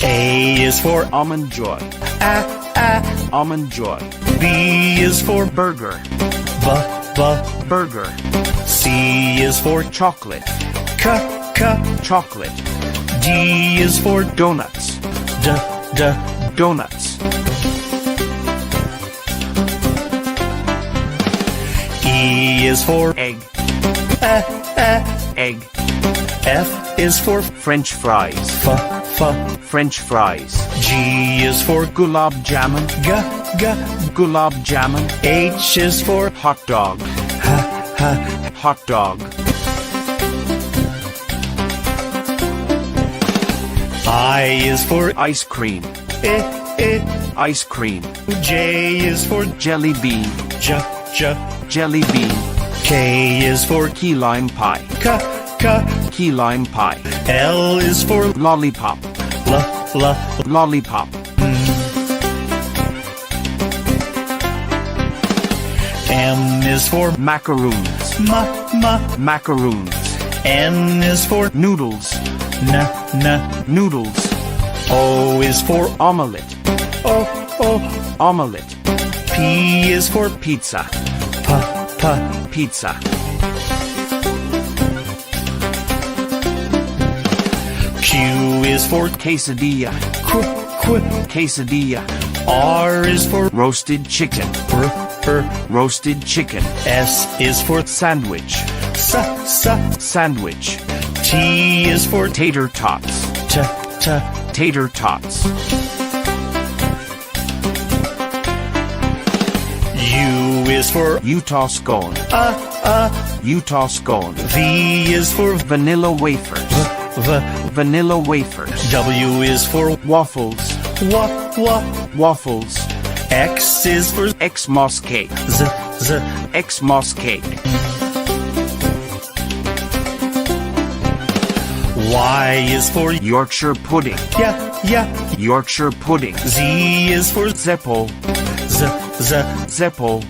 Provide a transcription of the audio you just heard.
A is for Almond Joy. Almond Joy. B is for Burger. Burger. C is for Chocolate. Chocolate. D is for Donuts. Donuts. E is for Egg. Egg. F is for French fries. French fries. G is for Gulab jamun. Gulab jamun. H is for Hot dog. Hot dog. I is for Ice cream. Ice cream. J is for Jelly bean. Jelly bean. K is for Key lime pie. Key lime pie. L is for Lollipop. Lollipop. M is for Macaroons. Macaroons. N is for Noodles. Noodles. O is for Omelette. Omelette. P is for Pizza. Pizza. Q is for Quesadilla. Quesadilla. R is for Roasted chicken. Roasted chicken. S is for Sandwich. Sandwich. T is for Tater tots. Tater tots. U is for Utah scone. Utah scone. V is for Vanilla wafers. Vanilla wafers. W is for Waffles. Waffles. X is for Xmas cake. Xmas cake. Y is for Yorkshire pudding. Yorkshire pudding. Z is for Zeppo. Zeppo.